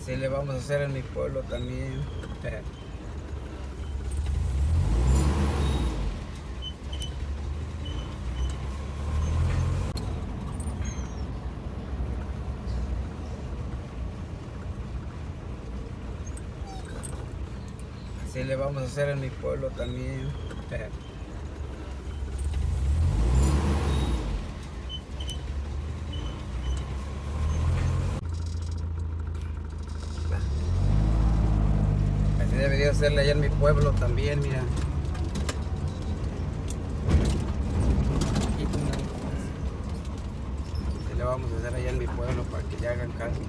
Así le vamos a hacer en mi pueblo también. Así le vamos a hacer en mi pueblo también. Así debería hacerle allá en mi pueblo también, mira. Así le vamos a hacer allá en mi pueblo para que ya hagan caso.